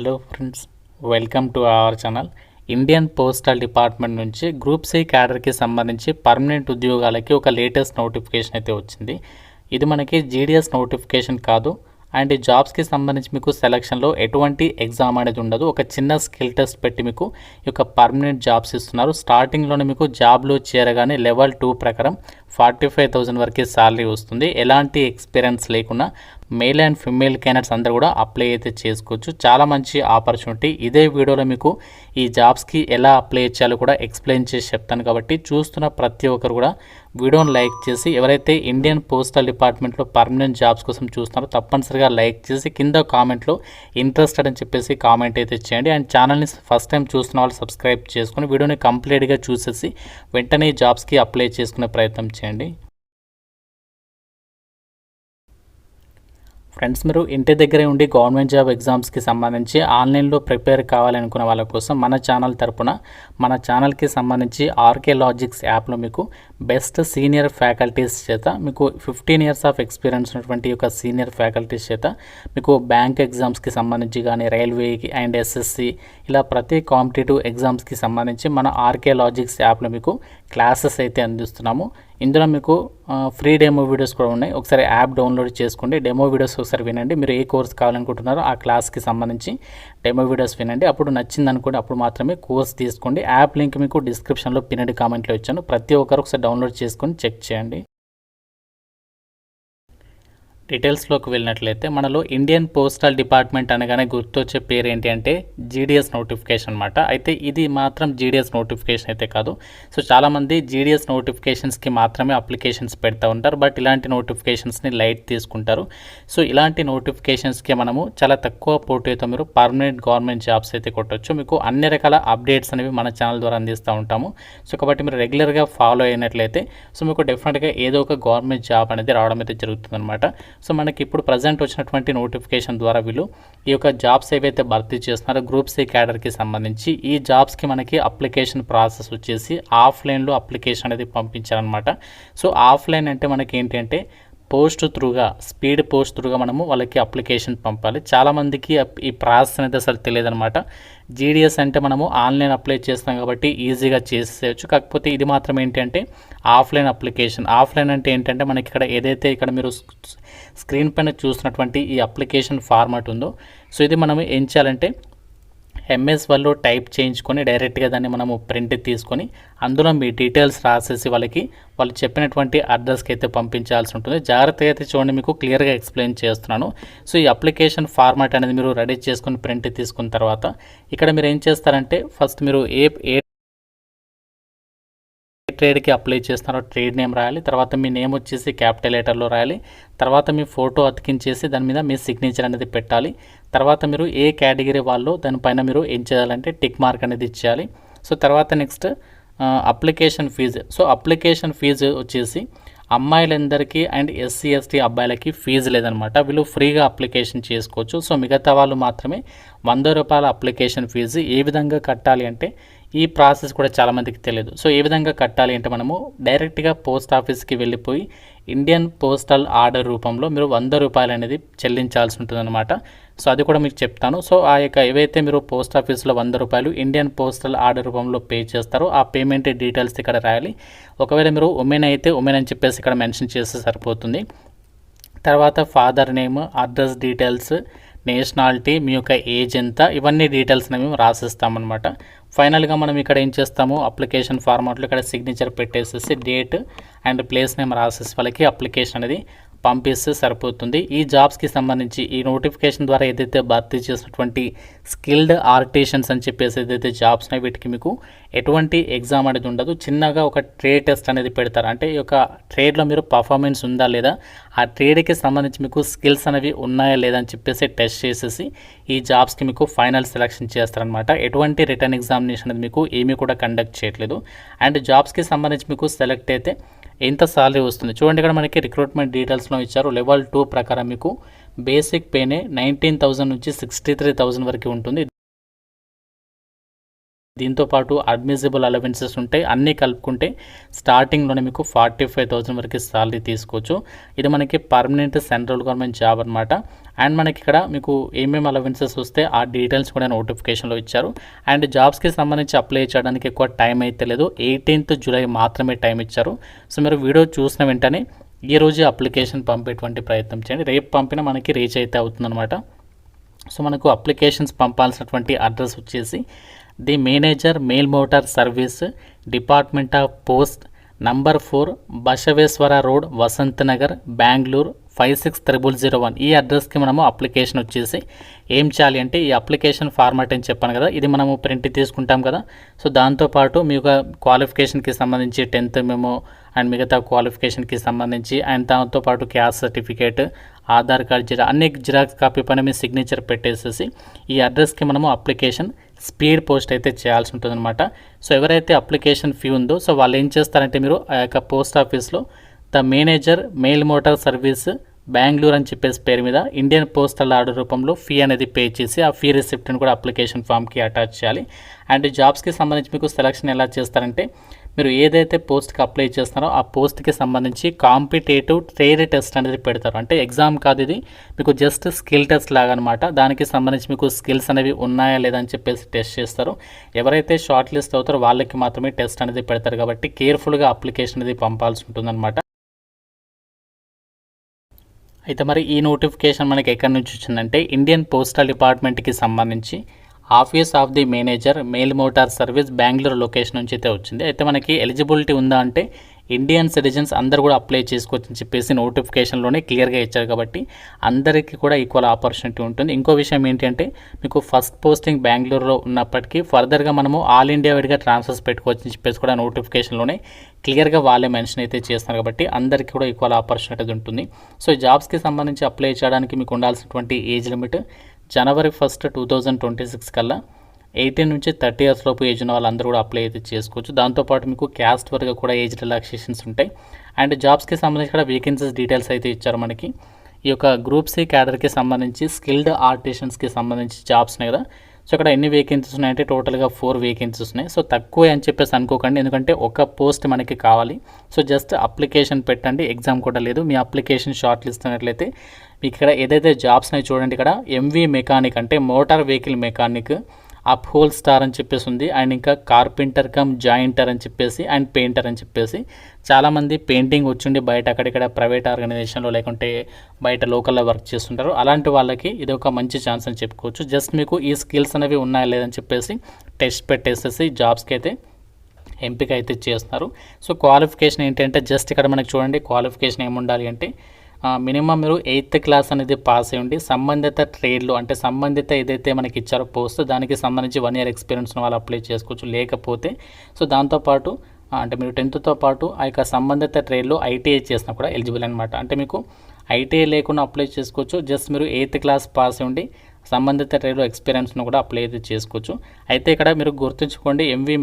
Hello friends, welcome to our channel. Indian postal department నుంచి group C క్యాడర్కి సంబంధించి permanent ఉద్యోగాలకి ఒక లేటెస్ట్ నోటిఫికేషన్ అయితే వచ్చింది. ఇది మనకి జీడిఎస్ నోటిఫికేషన్ కాదు. అండ్ ఈ జాబ్స్కి సంబంధించి మీకు సెలక్షన్లో ఎటువంటి ఎగ్జామ్ అనేది ఉండదు. ఒక చిన్న స్కిల్ టెస్ట్ పెట్టి మీకు ఈ యొక్క పర్మనెంట్ జాబ్స్ ఇస్తున్నారు. స్టార్టింగ్లోనే మీకు జాబ్లో చేరగానే లెవెల్ 2 ప్రకారం 45,000 వరకు శాలరీ వస్తుంది. ఎలాంటి ఎక్స్పీరియన్స్ లేకుండా మేల్ అండ్ ఫిమేల్ క్యాండిడేట్స్ అందరూ కూడా అప్లై అయితే చేసుకోవచ్చు. చాలా మంచి ఆపర్చునిటీ. ఇదే వీడియోలో మీకు ఈ జాబ్స్కి ఎలా అప్లై చేయాలో కూడా ఎక్స్ప్లెయిన్ చేసి చెప్తాను. కాబట్టి చూస్తున్న ప్రతి ఒక్కరు కూడా వీడియోని లైక్ చేసి, ఎవరైతే ఇండియన్ పోస్టల్ డిపార్ట్మెంట్లో పర్మనెంట్ జాబ్స్ కోసం చూస్తున్నారో తప్పనిసరిగా లైక్ చేసి కింద కామెంట్లో ఇంట్రెస్టెడ్ అని చెప్పేసి కామెంట్ అయితే చేయండి. అండ్ ఛానల్ని ఫస్ట్ టైం చూస్తున్న వాళ్ళు సబ్స్క్రైబ్ చేసుకుని వీడియోని కంప్లీట్గా చూసేసి వెంటనే జాబ్స్కి అప్లై చేసుకునే ప్రయత్నం చేయండి. ఫ్రెండ్స్, మీరు ఇంటి దగ్గరే ఉండి గవర్నమెంట్ జాబ్ ఎగ్జామ్స్కి సంబంధించి ఆన్లైన్లో ప్రిపేర్ కావాలనుకున్న వాళ్ళ కోసం మన ఛానల్ తరపున మన ఛానల్కి సంబంధించి ఆర్కే లాజిక్స్ యాప్లో మీకు బెస్ట్ సీనియర్ ఫ్యాకల్టీస్ చేత, మీకు 15 ఇయర్స్ ఆఫ్ ఎక్స్పీరియన్స్ ఉన్నటువంటి యొక్క సీనియర్ ఫ్యాకల్టీస్ చేత మీకు బ్యాంక్ ఎగ్జామ్స్కి సంబంధించి కానీ, రైల్వేకి అండ్ ఎస్ఎస్సి ఇలా ప్రతి కాంపిటేటివ్ ఎగ్జామ్స్కి సంబంధించి మన ఆర్కే లాజిక్స్ యాప్లో మీకు క్లాసెస్ అయితే అందిస్తున్నాము. ఇందులో మీకు ఫ్రీ డెమో వీడియోస్ కూడా ఉన్నాయి. ఒకసారి యాప్ డౌన్లోడ్ చేసుకోండి. డెమో వీడియోస్ ఒకసారి వినండి. మీరు ఏ కోర్స్ కావాలనుకుంటున్నారో ఆ క్లాస్కి సంబంధించి డెమో వీడియోస్ వినండి. అప్పుడు నచ్చింది అనుకోండి, అప్పుడు మాత్రమే కోర్స్ తీసుకోండి. యాప్ లింక్ మీకు డిస్క్రిప్షన్లో పిన్నెడ్ కామెంట్లో ఇచ్చాను. ప్రతి ఒక్కరు ఒకసారి డౌన్లోడ్ చేసుకొని చెక్ చేయండి. డీటెయిల్స్లోకి వెళ్ళినట్లయితే మనలో ఇండియన్ పోస్టల్ డిపార్ట్మెంట్ అనగానే గుర్తొచ్చే పేరు ఏంటి అంటే జీడిఎస్ నోటిఫికేషన్ అనమాట. అయితే ఇది మాత్రం జీడిఎస్ నోటిఫికేషన్ అయితే కాదు. సో చాలామంది జీడిఎస్ నోటిఫికేషన్స్కి మాత్రమే అప్లికేషన్స్ పెడతా ఉంటారు. బట్ ఇలాంటి నోటిఫికేషన్స్ని లైట్ తీసుకుంటారు. సో ఇలాంటి నోటిఫికేషన్స్కి మనము చాలా తక్కువ పోటీతో మీరు పర్మనెంట్ గవర్నమెంట్ జాబ్స్ అయితే కొట్టవచ్చు. మీకు అన్ని రకాల అప్డేట్స్ అనేవి మన ఛానల్ ద్వారా అందిస్తూ ఉంటాము. సో కాబట్టి మీరు రెగ్యులర్గా ఫాలో అయినట్లయితే సో మీకు డెఫినెట్గా ఏదో ఒక గవర్నమెంట్ జాబ్ అనేది రావడం అయితే జరుగుతుంది అనమాట. సో మనకి ఇప్పుడు ప్రజెంట్ వచ్చినటువంటి నోటిఫికేషన్ ద్వారా వీళ్ళు ఈ యొక్క జాబ్స్ ఏవైతే భర్తీ చేస్తున్నారో గ్రూప్ సి క్యాడర్కి సంబంధించి ఈ జాబ్స్కి మనకి అప్లికేషన్ ప్రాసెస్ వచ్చేసి ఆఫ్లైన్లో అప్లికేషన్ అనేది పంపించారనమాట. సో ఆఫ్లైన్ అంటే మనకి ఏంటి అంటే పోస్ట్ త్రూగా, స్పీడ్ పోస్ట్ త్రూగా మనము వాళ్ళకి అప్లికేషన్ పంపాలి. చాలామందికి ఈ ప్రాసెస్ అనేది అసలు తెలియదు అనమాట. జీడిఎస్ అంటే మనము ఆన్లైన్ అప్లై చేస్తాం కాబట్టి ఈజీగా చేసేయచ్చు. కాకపోతే ఇది మాత్రం ఏంటంటే ఆఫ్లైన్ అప్లికేషన్. ఆఫ్లైన్ అంటే ఏంటంటే మనకి ఇక్కడ ఏదైతే ఇక్కడ మీరు స్క్రీన్ పైన చూసినటువంటి ఈ అప్లికేషన్ ఫార్మాట్ ఉందో, సో ఇది మనం ఏం చేయాలంటే ఎంఎస్ వాళ్ళు టైప్ చేయించుకొని డైరెక్ట్గా దాన్ని మనము ప్రింట్ తీసుకొని అందులో మీ డీటెయిల్స్ రాసేసి వాళ్ళు చెప్పినటువంటి అడ్రస్కి అయితే పంపించాల్సి ఉంటుంది. జాగ్రత్తగా అయితే చూడండి, మీకు క్లియర్గా ఎక్స్ప్లెయిన్ చేస్తున్నాను. సో ఈ అప్లికేషన్ ఫార్మాట్ అనేది మీరు రెడీ చేసుకొని ప్రింట్ తీసుకున్న తర్వాత ఇక్కడ మీరు ఏం చేస్తారంటే ఫస్ట్ మీరు ఏ ట్రేడ్కి అప్లై చేస్తున్నారో ట్రేడ్ నేమ్ రాయాలి. తర్వాత మీ నేమ్ వచ్చేసి క్యాపిటల్ లెటర్లో రాయాలి. తర్వాత మీ ఫోటో అతికించేసి దాని మీద మీ సిగ్నేచర్ అనేది పెట్టాలి. తర్వాత మీరు ఏ కేటగిరీ వాళ్ళు దానిపైన మీరు ఏం చేయాలంటే టిక్ మార్క్ అనేది ఇచ్చేయాలి. సో తర్వాత next application fee. So application fee వచ్చేసి అమ్మాయిలందరికీ అండ్ ఎస్సీ ఎస్టీ అబ్బాయిలకి ఫీజు లేదనమాట. వీళ్ళు ఫ్రీగా అప్లికేషన్ చేసుకోవచ్చు. సో మిగతా వాళ్ళు మాత్రమే 100 రూపాయల అప్లికేషన్ ఫీజు. ఏ విధంగా కట్టాలి అంటే ఈ ప్రాసెస్ కూడా చాలామందికి తెలియదు. సో ఏ విధంగా కట్టాలి అంటే మనము డైరెక్ట్గా పోస్ట్ ఆఫీస్కి వెళ్ళిపోయి ఇండియన్ పోస్టల్ ఆర్డర్ రూపంలో మీరు 100 రూపాయలు అనేది చెల్లించాల్సి ఉంటుందన్నమాట. సో అది కూడా మీకు చెప్తాను. సో ఆ యొక్క ఏవైతే మీరు పోస్ట్ ఆఫీస్లో 100 రూపాయలు ఇండియన్ పోస్టల్ ఆర్డర్ రూపంలో పే చేస్తారో ఆ పేమెంట్ డీటెయిల్స్ ఇక్కడ రాయాలి. ఒకవేళ మీరు ఉమెన్ అయితే ఉమెన్ అని చెప్పేసి ఇక్కడ మెన్షన్ చేస్తే సరిపోతుంది. తర్వాత father name, address details, nationality, మీ యొక్క ఏజ్ ఎంత, ఇవన్నీ డీటెయిల్స్ మేము రాసిస్తామన్నమాట. ఫైనల్గా మనం ఇక్కడ ఏం చేస్తాము, అప్లికేషన్ ఫార్మాట్లో ఇక్కడ సిగ్నేచర్ పెట్టేసేసి డేట్ అండ్ ప్లేస్ నేమ్ రాసేసి వాళ్ళకి అప్లికేషన్ అనేది పంపిస్తే సరిపోతుంది. ఈ జాబ్స్కి సంబంధించి ఈ నోటిఫికేషన్ ద్వారా ఏదైతే భర్తీ చేసినటువంటి స్కిల్డ్ ఆర్టిషన్స్ అని చెప్పేసి ఏదైతే జాబ్స్ ఉన్నాయి వీటికి మీకు ఎటువంటి ఎగ్జామ్ అనేది ఉండదు. చిన్నగా ఒక ట్రేడ్ టెస్ట్ అనేది పెడతారు. అంటే ఈ యొక్క ట్రేడ్లో మీరు పర్ఫార్మెన్స్ ఉందా లేదా, ఆ ట్రేడ్కి సంబంధించి మీకు స్కిల్స్ అనేవి ఉన్నాయా లేదా అని చెప్పేసి టెస్ట్ చేసేసి ఈ జాబ్స్కి మీకు ఫైనల్ సెలెక్షన్ చేస్తారనమాట. ఎటువంటి రిటర్న్ ఎగ్జామినేషన్ అనేది మీకు ఏమీ కూడా కండక్ట్ చేయట్లేదు. అండ్ జాబ్స్కి సంబంధించి మీకు సెలెక్ట్ అయితే ఎంత సాలరీ వస్తుంది చూడండి. ఇక్కడ మనకి రిక్రూట్మెంట్ డీటెయిల్స్లో ఇచ్చారు. లెవెల్ 2 ప్రకారం మీకు బేసిక్ పేనే 19,000 నుంచి 63,000 వరకు ఉంటుంది. దీంతో పాటు అడ్మిసిబుల్ అలవెన్సెస్ ఉంటాయి. అన్నీ కలుపుకుంటే స్టార్టింగ్లోనే మీకు 45,000 వరకు సాలరీ తీసుకోవచ్చు. ఇది మనకి పర్మనెంట్ సెంట్రల్ గవర్నమెంట్ జాబ్ అనమాట. అండ్ మనకి ఇక్కడ మీకు ఏమేమి అలవెన్సెస్ వస్తే ఆ డీటెయిల్స్ కూడా నోటిఫికేషన్లో ఇచ్చారు. అండ్ జాబ్స్కి సంబంధించి అప్లై చేయడానికి ఎక్కువ టైం అయితే లేదు, 18th జూలై మాత్రమే టైం ఇచ్చారు. సో మీరు వీడియో చూసిన వెంటనే ఈరోజు అప్లికేషన్ పంపేటువంటి ప్రయత్నం చేయండి. రేపు పంపిన మనకి రీచ్ అయితే అవుతుందన్నమాట. సో మనకు అప్లికేషన్స్ పంపాల్సినటువంటి అడ్రస్ వచ్చేసి the manager mail motor service, department of post, number 4, Basaveshwara road, Vasant Nagar, Bengaluru 560001. ఈ అడ్రస్కి మనము అప్లికేషన్ వచ్చేసి ఏం చేయాలి అంటే ఈ అప్లికేషన్ ఫార్మాట్ అని చెప్పాను కదా, ఇది మనము ప్రింట్ తీసుకుంటాం కదా. సో దాంతోపాటు మీ యొక్క క్వాలిఫికేషన్కి సంబంధించి 10th మెమో అండ్ మిగతా క్వాలిఫికేషన్కి సంబంధించి అండ్ దాంతోపాటు క్యాస్ట్ సర్టిఫికేట్, ఆధార్ కార్డ్ అన్ని జిరాక్స్ కాపీ పైన మీ సిగ్నేచర్ పెట్టేసేసి ఈ అడ్రస్కి మనము అప్లికేషన్ స్పీడ్ పోస్ట్ అయితే చేయాల్సి ఉంటుందన్నమాట. సో ఎవరైతే అప్లికేషన్ ఫీ ఉందో సో వాళ్ళు ఏం చేస్తారంటే మీరు ఆ యొక్క పోస్ట్ ఆఫీస్లో the manager mail motor service Bengaluru అని చెప్పేసి పేరు మీద ఇండియన్ పోస్టల్ ఆర్డర్ రూపంలో ఫీ అనేది పే చేసి ఆ ఫీ రిసిప్ట్ని కూడా అప్లికేషన్ ఫామ్కి అటాచ్ చేయాలి. అండ్ జాబ్స్కి సంబంధించి మీకు సెలక్షన్ ఎలా చేస్తారంటే మీరు ఏదైతే పోస్ట్కి అప్లై చేస్తున్నారో ఆ పోస్ట్కి సంబంధించి కాంపిటేటివ్ ట్రేడ్ టెస్ట్ అనేది పెడతారు. అంటే ఎగ్జామ్ కాదు, ఇది మీకు జస్ట్ స్కిల్ టెస్ట్ లాగా అనమాట. దానికి సంబంధించి మీకు స్కిల్స్ అనేవి ఉన్నాయా లేదా అని చెప్పేసి టెస్ట్ చేస్తారు. ఎవరైతే షార్ట్ లిస్ట్ అవుతారో వాళ్ళకి మాత్రమే టెస్ట్ అనేది పెడతారు. కాబట్టి కేర్ఫుల్గా అప్లికేషన్ అనేది పంపాల్సి ఉంటుందన్నమాట. అయితే మరి ఈ నోటిఫికేషన్ మనకి ఎక్కడి నుంచి వచ్చిందంటే ఇండియన్ పోస్టల్ డిపార్ట్మెంట్కి సంబంధించి office of the manager mail motor service Bengaluru location నుంచి అయితే వచ్చింది. అయితే మనకి ఎలిజిబిలిటీ ఉందా అంటే ఇండియన్ సిటిజన్స్ అందరూ కూడా అప్లై చేసుకోవచ్చు అని చెప్పేసి నోటిఫికేషన్లోనే క్లియర్గా ఇచ్చారు. కాబట్టి అందరికీ కూడా ఈక్వల్ ఆపర్చునిటీ ఉంటుంది. ఇంకో విషయం ఏంటంటే మీకు ఫస్ట్ పోస్టింగ్ బెంగళూరులో ఉన్నప్పటికీ ఫర్దర్గా మనము ఆల్ ఇండియా వైడ్గా ట్రాన్స్ఫర్స్ పెట్టుకోవచ్చు అని చెప్పేసి కూడా నోటిఫికేషన్లోనే క్లియర్గా వాళ్ళే మెన్షన్ అయితే చేస్తున్నారు. కాబట్టి అందరికీ కూడా ఈక్వల్ ఆపర్చునిటీ ఉంటుంది. సో జాబ్స్కి సంబంధించి అప్లై చేయడానికి మీకు ఉండాల్సినటువంటి ఏజ్ లిమిట్ January 1st, 2026 కల్లా 18 నుంచి 30 years లోపు ఏజ్ ఉన్న వాళ్ళందరూ కూడా అప్లై అయితే చేసుకోవచ్చు. దాంతోపాటు మీకు క్యాస్ట్ వరకు కూడా ఏజ్ రిలాక్సేషన్స్ ఉంటాయి. అండ్ జాబ్స్కి సంబంధించి కూడా వేకెన్సీస్ డీటెయిల్స్ అయితే ఇచ్చారు మనకి. ఈ యొక్క గ్రూప్ సి క్యాడర్కి సంబంధించి స్కిల్డ్ ఆర్టిషన్స్కి సంబంధించి జాబ్స్ ఉన్నాయి కదా. సో ఇక్కడ ఎన్ని వేకెన్సీస్ ఉన్నాయంటే టోటల్గా 4 వేకెన్సీస్ ఉన్నాయి. సో తక్కువ అని చెప్పేసి అనుకోకండి, ఎందుకంటే ఒక పోస్ట్ మనకి కావాలి. సో జస్ట్ అప్లికేషన్ పెట్టండి, ఎగ్జామ్ కూడా లేదు. మీ అప్లికేషన్ షార్ట్ లిస్ట్ అయినట్లయితే మీకు ఇక్కడ ఏదైతే జాబ్స్ ఉన్నాయి చూడండి, ఇక్కడ ఎంవీ మెకానిక్ అంటే motor vehicle mechanic, up whole star అని చెప్పేసి ఉంది. అండ్ ఇంకా కార్పెంటర్ కమ్ జాయింటర్ అని చెప్పేసి అండ్ పెయింటర్ అని చెప్పేసి చాలామంది పెయింటింగ్ వచ్చుండి బయట అక్కడిక్కడ ప్రైవేట్ ఆర్గనైజేషన్లో లేకుంటే బయట లోకల్లో వర్క్ చేస్తుంటారు. అలాంటి వాళ్ళకి ఇది ఒక మంచి ఛాన్స్ అని చెప్పుకోవచ్చు. జస్ట్ మీకు ఈ స్కిల్స్ అనేవి ఉన్నాయా లేదని చెప్పేసి టెస్ట్ పెట్టేసేసి జాబ్స్కి అయితే ఎంపిక అయితే చేస్తున్నారు. సో క్వాలిఫికేషన్ ఏంటంటే జస్ట్ ఇక్కడ మనకి చూడండి క్వాలిఫికేషన్ ఏముండాలి అంటే మినిమం మీరు 8th క్లాస్ అనేది పాస్ అయ్యి ఉండి సంబంధిత ట్రేడ్లో అంటే సంబంధిత ఏదైతే మనకి ఇచ్చారో పోస్ట్ దానికి సంబంధించి 1 year ఎక్స్పీరియన్స్ ఉన్న వాళ్ళు అప్లై చేసుకోవచ్చు. లేకపోతే సో దాంతోపాటు అంటే మీరు 10th పాటు ఆ యొక్క సంబంధిత ట్రేడ్లో ఐటీఐ చేసినా కూడా ఎలిజిబుల్ అనమాట. అంటే మీకు ఐటీఐ లేకుండా అప్లై చేసుకోవచ్చు. జస్ట్ మీరు 8th క్లాస్ పాస్ అయ్యి ఉండి సంబంధిత ట్రేడ్లో ఎక్స్పీరియన్స్ను కూడా అప్లై అయితే చేసుకోవచ్చు. అయితే ఇక్కడ మీరు గుర్తుంచుకోండి, ఎంవీ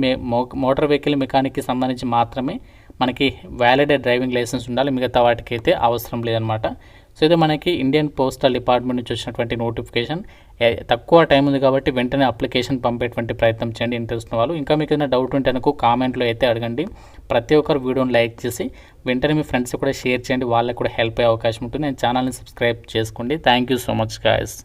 మోటార్ వెహికల్ మెకానిక్కి సంబంధించి మాత్రమే మనకి వ్యాలిడ్ డ్రైవింగ్ లైసెన్స్ ఉండాలి, మిగతా వాటికి అయితే అవసరం లేదనమాట. సో ఇది మనకి ఇండియన్ పోస్టల్ డిపార్ట్మెంట్ నుంచి వచ్చినటువంటి నోటిఫికేషన్. తక్కువ టైం ఉంది కాబట్టి వెంటనే అప్లికేషన్ పంపేటువంటి ప్రయత్నం చేయండి ఇంట్రెస్ట్ ఉన్న వాళ్ళు. ఇంకా మీకు ఏదైనా డౌట్ ఉంటే నాకు కామెంట్లో అయితే అడగండి. ప్రతి ఒక్కరు వీడియోని లైక్ చేసి వెంటనే మీ ఫ్రెండ్స్ కూడా షేర్ చేయండి, వాళ్ళకి కూడా హెల్ప్ అయ్యే అవకాశం ఉంటుంది. నేను ఛానల్ని సబ్స్క్రైబ్ చేసుకోండి. Thank you so much guys.